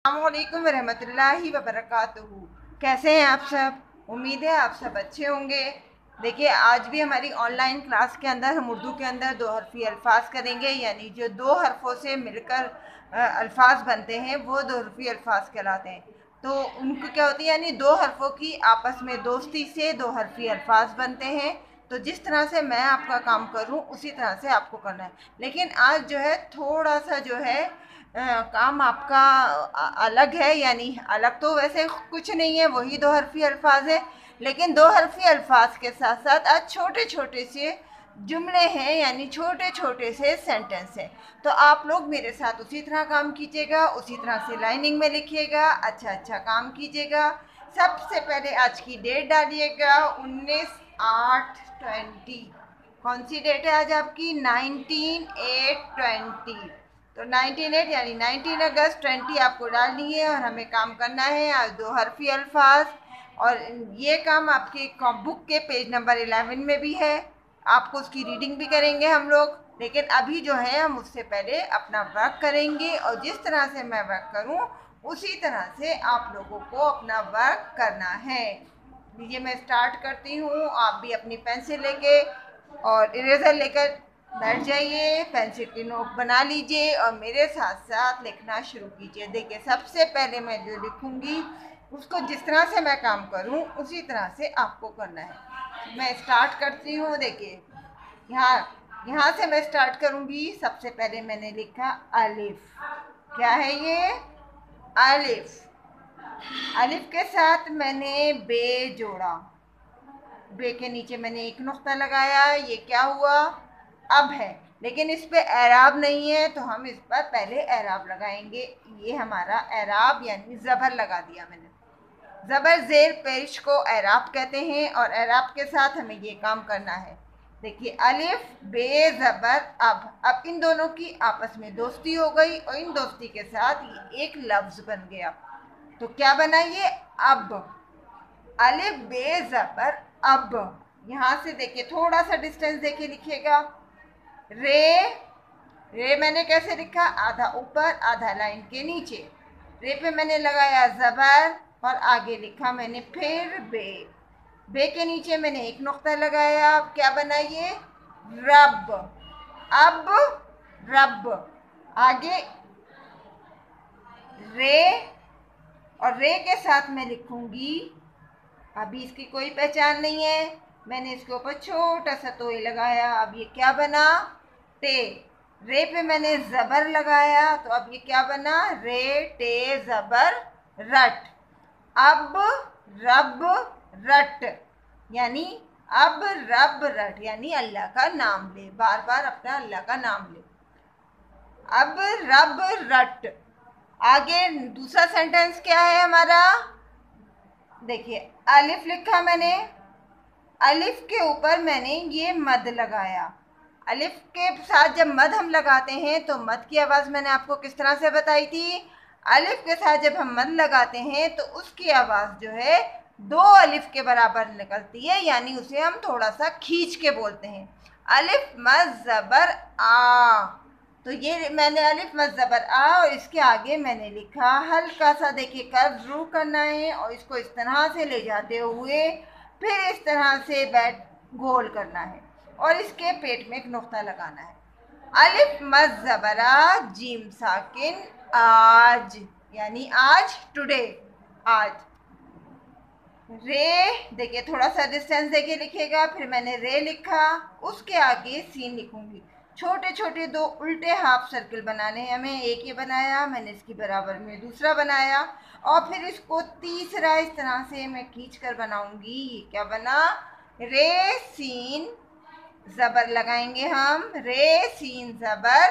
अस्सलामुअलैकुम वरहमतुल्लाहि वबरकातुहू। कैसे हैं आप सब? उम्मीद है आप सब अच्छे होंगे। देखिए, आज भी हमारी ऑनलाइन क्लास के अंदर हम उर्दू के अंदर दो हरफी अल्फाज करेंगे, यानी जो दो हरफों से मिलकर अल्फाज बनते हैं वो दो हरफी अल्फाज कहलाते हैं। तो उनको क्या होती है, यानी दो हरफों की आपस में दोस्ती से दो हरफी अल्फाज बनते हैं। तो जिस तरह से मैं आपका काम करूं उसी तरह से आपको करना है। लेकिन आज जो है थोड़ा सा जो है काम आपका अलग है, यानी अलग तो वैसे कुछ नहीं है, वही दो हरफी अल्फाज है। लेकिन दो हरफी अल्फाज के साथ साथ आज छोटे छोटे से जुमले हैं, यानी छोटे छोटे से सेंटेंस हैं। तो आप लोग मेरे साथ उसी तरह काम कीजिएगा, उसी तरह से लाइनिंग में लिखिएगा, अच्छा अच्छा काम कीजिएगा। सबसे पहले आज की डेट डालिएगा 19/8/20। कौन सी डेट है आज आपकी? 19/8/20। तो 19/8 यानी 19 अगस्त 20 आपको डालनी है और हमें काम करना है आज दो हरफी अल्फाज। और ये काम आपके बुक के पेज नंबर 11 में भी है। आपको उसकी रीडिंग भी करेंगे हम लोग। लेकिन अभी जो है हम उससे पहले अपना वर्क करेंगे, और जिस तरह से मैं वर्क करूं उसी तरह से आप लोगों को अपना वर्क करना है। लीजिए मैं स्टार्ट करती हूँ। आप भी अपनी पेंसिल लेके और इरेजर लेकर बैठ जाइए, पेंसिल की नोक बना लीजिए और मेरे साथ साथ लिखना शुरू कीजिए। देखिए, सबसे पहले मैं जो लिखूंगी उसको जिस तरह से मैं काम करूं उसी तरह से आपको करना है। मैं स्टार्ट करती हूँ। देखिए, यहाँ यहाँ से मैं स्टार्ट करूंगी। सबसे पहले मैंने लिखा अलिफ। क्या है ये? अलिफ। अलिफ के साथ मैंने बे जोड़ा। बे के नीचे मैंने एक नुक्ता लगाया। ये क्या हुआ? अब है, लेकिन इस पे एराब नहीं है तो हम इस पर पहले एराब लगाएंगे। ये हमारा एराब यानी ज़बर लगा दिया मैंने। ज़बर ज़ेर पेश को एराब कहते हैं और एराब के साथ हमें ये काम करना है। देखिए, अलिफ बे ज़बर अब इन दोनों की आपस में दोस्ती हो गई और इन दोस्ती के साथ ये एक लफ्ज़ बन गया। तो क्या बना ये? अब। अलिफ बे ज़बर अब। यहाँ से देखिए, थोड़ा सा डिस्टेंस देखिए, लिखिएगा रे। रे मैंने कैसे लिखा? आधा ऊपर आधा लाइन के नीचे। रे पे मैंने लगाया ज़बर और आगे लिखा मैंने फिर बे। बे के नीचे मैंने एक नुक्ता लगाया। क्या बना ये? रब। अब रब। आगे रे, और रे के साथ मैं लिखूंगी, अभी इसकी कोई पहचान नहीं है, मैंने इसके ऊपर छोटा सा तोय लगाया। अब ये क्या बना? टे। रे पे मैंने ज़बर लगाया तो अब ये क्या बना? रे टे ज़बर रट। अब रब रट, यानी अब रब रट, यानी अल्लाह का नाम ले, बार बार अपना अल्लाह का नाम ले। अब रब रट। आगे दूसरा सेंटेंस क्या है हमारा? देखिए, अलिफ लिखा मैंने, अलिफ के ऊपर मैंने ये मद लगाया। अलिफ के साथ जब मद हम लगाते हैं तो मद की आवाज़ मैंने आपको किस तरह से बताई थी? अलिफ के साथ जब हम मद लगाते हैं तो उसकी आवाज़ जो है दो अलिफ के बराबर निकलती है, यानी उसे हम थोड़ा सा खींच के बोलते हैं। अलिफ मद ज़बर आ। तो ये मैंने अलिफ मद ज़बर आ और इसके आगे मैंने लिखा हल्का सा, देखिए कर्व ज़रूर करना है और इसको इस तरह से ले जाते हुए फिर इस तरह से बैठ गोल करना है और इसके पेट में एक नुक्ता लगाना है। अलिफ मद ज़बर आ जीम साकिन आज, यानी आज, टुडे, आज। रे, देखिए थोड़ा सा डिस्टेंस देखिए लिखिएगा। फिर मैंने रे लिखा, उसके आगे सीन लिखूंगी। छोटे छोटे दो उल्टे हाफ सर्कल बनाने हैं हमें। एक ये बनाया मैंने, इसकी बराबर में दूसरा बनाया और फिर इसको तीसरा इस तरह से मैं खींच कर बनाऊंगी। ये क्या बना? रे सीन ज़बर लगाएंगे हम, रे सीन ज़बर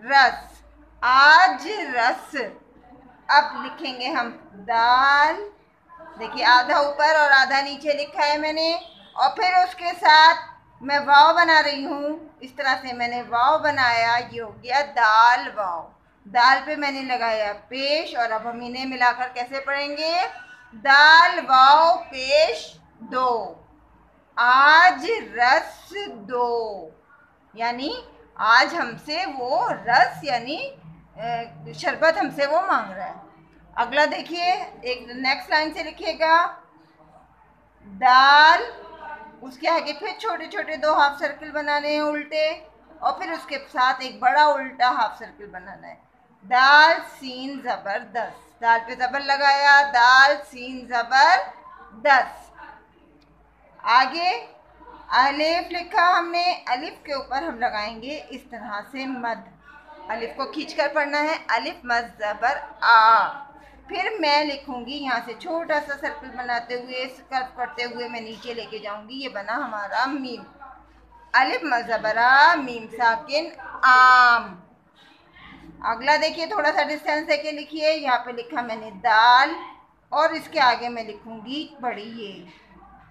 रस, आज रस। अब लिखेंगे हम दाल। देखिए, आधा ऊपर और आधा नीचे लिखा है मैंने, और फिर उसके साथ मैं वाव बना रही हूँ। इस तरह से मैंने वाव बनाया, ये हो गया दाल वाव। दाल पे मैंने लगाया पेश और अब हम इन्हें मिलाकर कैसे पढ़ेंगे? दाल वाव पेश दो, आज रस दो, यानी आज हमसे वो रस यानी शरबत हमसे वो मांग रहा है। अगला देखिए, एक नेक्स्ट लाइन से लिखिएगा दाल, उसके आगे फिर छोटे छोटे 2 हाफ सर्कल बनाने हैं उल्टे, और फिर उसके साथ एक बड़ा उल्टा हाफ सर्कल बनाना है। दाल सीन जबरदस्त, दाल पे जबर लगाया, दाल सीन जबरदस्त। आगे अलिफ लिखा हमने, अलिफ के ऊपर हम लगाएंगे इस तरह से मद, अलिफ को खींचकर पढ़ना है, अलिफ मद जबर आ। फिर मैं लिखूंगी यहाँ से छोटा सा सर्कल बनाते हुए, कर्व करते हुए मैं नीचे लेके जाऊंगी, ये बना हमारा मीम। अलिफ मद जबर आ, मीम साकिन आम। अगला देखिए, थोड़ा सा डिस्टेंस देके लिखिए, यहाँ पे लिखा मैंने दाल, और इसके आगे मैं लिखूंगी बड़ी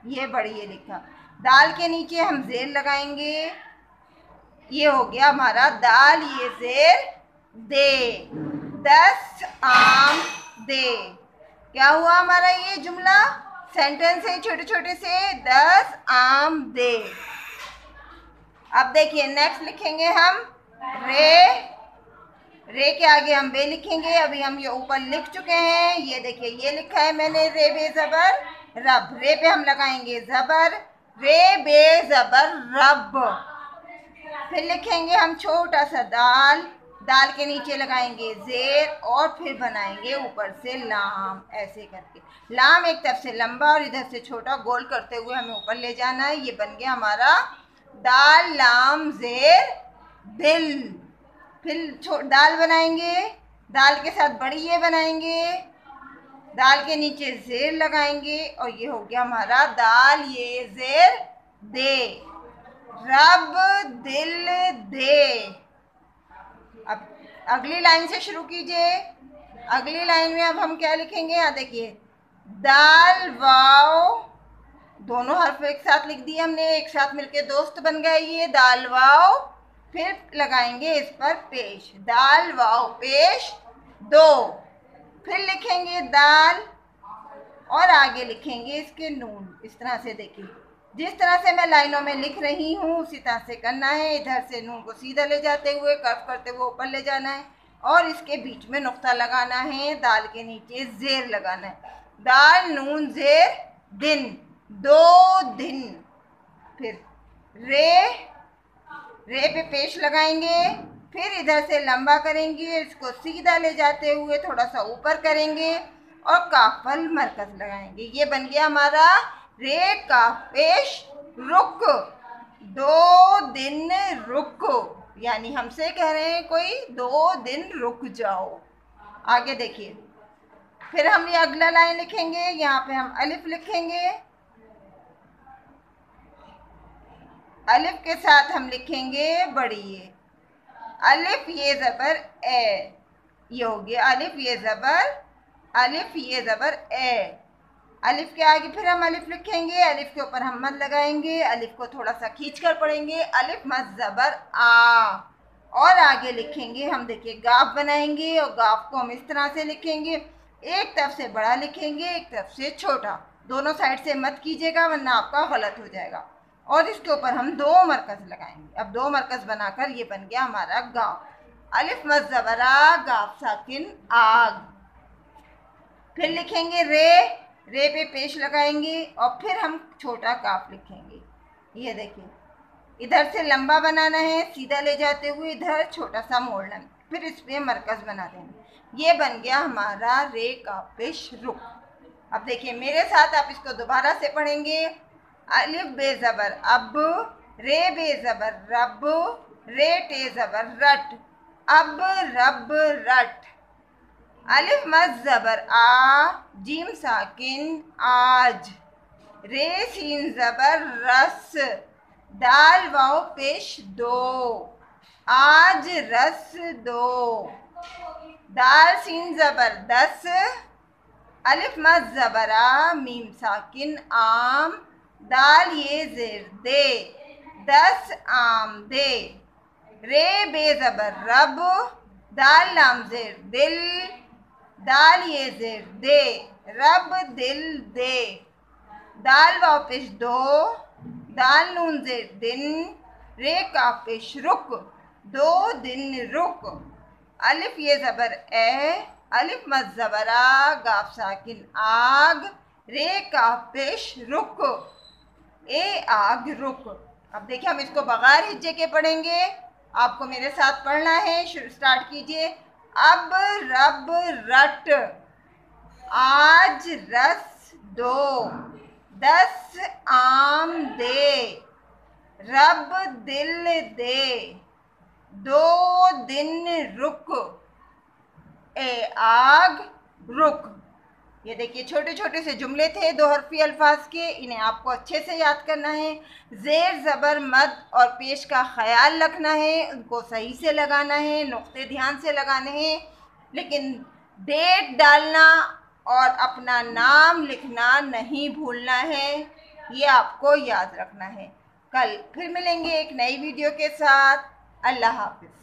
ये बड़ी ये लिखा। दाल के नीचे हम जेर लगाएंगे, ये हो गया हमारा दाल ये जेर दे, 10 आम दे। क्या हुआ हमारा ये जुमला, सेंटेंस है छोटे छोटे से, 10 आम दे। अब देखिए नेक्स्ट लिखेंगे हम रे के आगे हम बे लिखेंगे। अभी हम ये ऊपर लिख चुके हैं, ये देखिए ये लिखा है मैंने रे बे जबर रब, रे पे हम लगाएंगे जबर, रे बे जबर रब। फिर लिखेंगे हम छोटा सा दाल, दाल के नीचे लगाएंगे जेर, और फिर बनाएंगे ऊपर से लाम, ऐसे करके लाम एक तरफ से लंबा और इधर से छोटा गोल करते हुए हमें ऊपर ले जाना है। ये बन गया हमारा दाल लाम जेर दिल। फिर दाल बनाएंगे, दाल के साथ बड़ी ये बनाएंगे, दाल के नीचे जेर लगाएंगे, और ये हो गया हमारा दाल ये जेर दे, रब दिल दे। अब अगली लाइन से शुरू कीजिए। अगली लाइन में अब हम क्या लिखेंगे, यहाँ देखिए दाल वाव, दोनों हर्फ एक साथ लिख दिए हमने, एक साथ मिलके दोस्त बन गए ये दाल वाव। फिर लगाएंगे इस पर पेश, दाल वाव पेश दो। फिर लिखेंगे दाल, और आगे लिखेंगे इसके नून, इस तरह से देखिए जिस तरह से मैं लाइनों में लिख रही हूँ उसी तरह से करना है। इधर से नून को सीधा ले जाते हुए कर्व करते हुए ऊपर ले जाना है, और इसके बीच में नुक्ता लगाना है, दाल के नीचे जेर लगाना है, दाल नून जेर दिन, 2 दिन। फिर रे पे पेश लगाएंगे, फिर इधर से लंबा करेंगे, इसको सीधा ले जाते हुए थोड़ा सा ऊपर करेंगे, और काफल मरकज लगाएंगे। ये बन गया हमारा रे काफ पेश रुक, 2 दिन रुक, यानी हमसे कह रहे हैं कोई 2 दिन रुक जाओ। आगे देखिए, फिर हम ये अगला लाइन लिखेंगे, यहाँ पे हम अलिफ लिखेंगे, अलिफ के साथ हम लिखेंगे बड़ी ये, अलिफ ये जबर ए, ये हो गया अलिफ ये जबर, अलिफ ये जबर ए। अलिफ के आगे फिर हम अलिफ लिखेंगे, अलिफ के ऊपर हम मद लगाएंगे, अलिफ को थोड़ा सा खींच कर पढ़ेंगे, अलिफ मद जबर आ। और आगे लिखेंगे हम, देखिए गाफ बनाएंगे, और गाफ को हम इस तरह से लिखेंगे, एक तरफ से बड़ा लिखेंगे, एक तरफ से छोटा, दोनों साइड से मत कीजिएगा वरना आपका गलत हो जाएगा। और इसके ऊपर हम 2 मरकज लगाएंगे। अब 2 मरकज बनाकर ये बन गया हमारा गाफ, अलिफ मद जबर आ, गाफ साकिन आग। फिर लिखेंगे रे पे पेश लगाएंगे, और फिर हम छोटा काफ लिखेंगे। ये देखिए इधर से लंबा बनाना है, सीधा ले जाते हुए इधर छोटा सा मोड़ना है, फिर इस पे मरकज बना देंगे। ये बन गया हमारा रे काफ पेश रुक। अब देखिए मेरे साथ आप इसको दोबारा से पढ़ेंगे, अलिफ बे जबर अब, रे बे जबर रब, रे टे जबर रट, अब रब रट। अलिफ मद जबर आ, जीम साकिन आज, रे सीन जबर रस, दाल वाव पेश दो, आज रस दो। दाल सीन जबर 10, अलिफ मद जबर आ, मीम साकिन आम, दाल ये जेर दे, 10 आम दे। रे बे जबर रब, दाल लाम जेर दिल, दाल ये जेर दे, रब दिल दे। दाल वापिश दो, दाल नून जेर दिन, रे कापिश रुक, 2 दिन रुक। अलिफ ये जबर ए, अलिफ मद ज़बरा, गाफ साकिन आग, रे काफ पेश रुक, ए आग रुक। अब देखिए हम इसको बगैर हिज्जे के पढ़ेंगे, आपको मेरे साथ पढ़ना है। शुरू स्टार्ट कीजिए। अब रब रट, आज रस दो, 10 आम दे, रब दिल दे, 2 दिन रुक, ए आग रुक। ये देखिए छोटे छोटे से जुमले थे 2 हरफी अल्फाज के, इन्हें आपको अच्छे से याद करना है। ज़ेर ज़बर मद और पेश का ख्याल रखना है, उनको सही से लगाना है, नुक्ते ध्यान से लगाने हैं, लेकिन डेट डालना और अपना नाम लिखना नहीं भूलना है, ये आपको याद रखना है। कल फिर मिलेंगे एक नई वीडियो के साथ। अल्लाह हाफ़िज़।